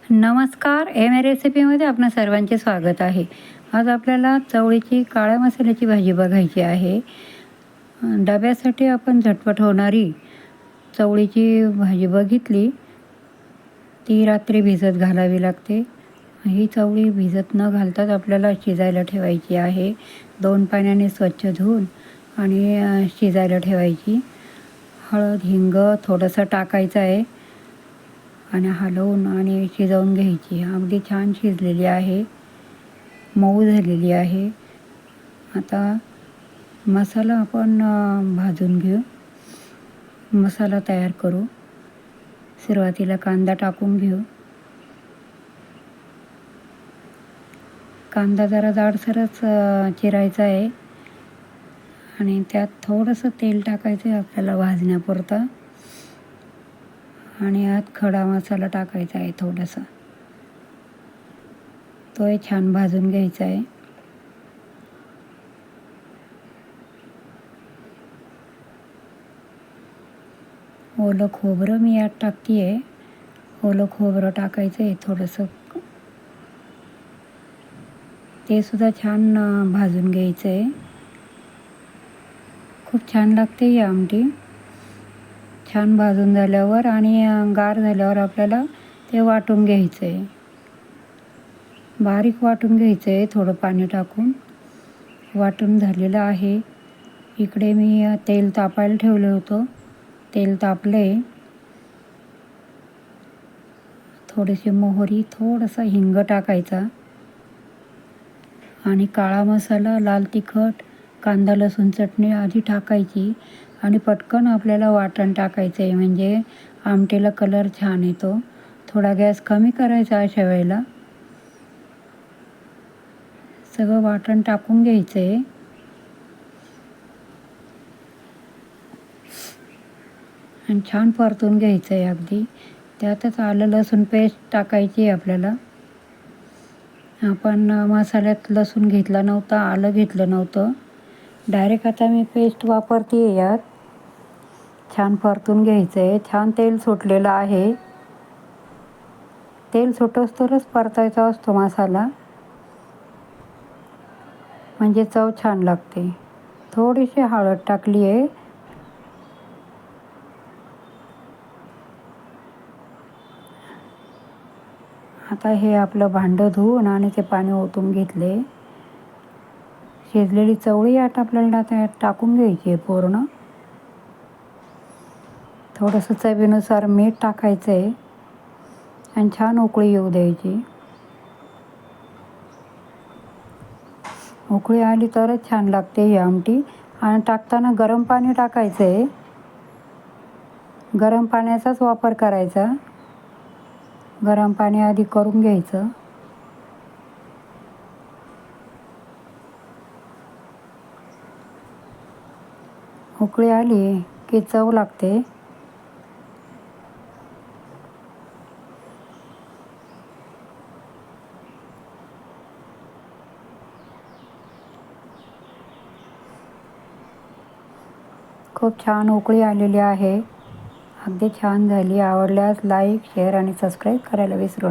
नमस्कार, M A रेसिपीमध्ये आपणा सर्वांचे स्वागत आहे. आज आपल्याला चवळीची काळ्या मसाल्याची भाजी बघायची आहे. डब्यासाठी आपण झटपट होणारी चवळीची भाजी बघितली. ती रात्री भिजत घालावी लागते. ही चवळी भिजत न घालताच आपल्याला शिजायला ठेवायची आहे. 2 पाण्याने स्वच्छ धुवून आणि शिजायला ठेवायची. हळद, हिंग थोडंसं टाकायचं आहे आणि हलवून आणि शिजवून घ्यायची. अगदी छान शिजलेली आहे, मऊ झालेली आहे. आता मसाला आपण भाजून घेऊ. मसाला तयार करू. सुरुवातीला कांदा टाकून घेऊ. कांदा जरा जाडसरच चिरायचा आहे आणि त्यात थोडंसं तेल टाकायचं आहे आपल्याला भाजण्यापुरता. आणि यात खडा मसाला टाकायचा आहे थोडासा. तोही छान भाजून घ्यायचा आहे. ओलं खोबरं मी यात टाकते आहे. ओलं खोबरं टाकायचं आहे थोडंसं. ते सुद्धा छान भाजून घ्यायचं आहे. खूप छान लागते ही आमटी. छान भाजून झाल्यावर आणि गार झाल्यावर आपल्याला ते वाटून घ्यायचं आहे. बारीक वाटून घ्यायचं आहे थोडं पाणी टाकून. वाटून झालेलं आहे. इकडे मी तेल तापायला ठेवलं होतं. तेल तापले. थोडीशी मोहरी, थोडासा हिंग टाकायचा आणि काळा मसाला, लाल तिखट, कांदा लसूण चटणी आधी टाकायची आणि पटकन आपल्याला वाटण टाकायचं आहे, म्हणजे आमटीला कलर छान येतो. थोडा गॅस कमी करायचा अशा वेळेला. सगळं वाटण टाकून घ्यायचं आहे आणि छान परतून घ्यायचं आहे अगदी. त्यातच आलं लसूण पेस्ट टाकायची आहे आपल्याला. आपण मसाल्यात लसूण घेतला नव्हता, आलं घेतलं नव्हतं. डायरेक्ट आता मी पेस्ट वापरते आहे यात. छान परतून घ्यायचं आहे. छान तेल सुटलेलं आहे. तेल सुटोस्तरच परतायचा असतो मसाला, म्हणजे चव छान लागते. थोडीशी हळद टाकली आहे. आता हे आपलं भांडं धुवून आणि ते पाणी ओतून घेतले. शिजलेली चवळी यात आपल्याला टाकून घ्यायची आहे पूर्ण. थोडंसं चवीनुसार मीठ टाकायचं आहे आणि छान उकळी येऊ द्यायची. उकळी आली तरच छान लागते ही आमटी. आणि टाकताना गरम पाणी टाकायचं आहे. गरम पाण्याचाच वापर करायचा. गरम पाणी आधी करून घ्यायचं. उकळी आली की चव लागते. खूप छान उकळी आलेली आहे. अगदी छान झाली. आवडल्यास लाईक, शेअर आणि सबस्क्राईब करायला विसरू नका.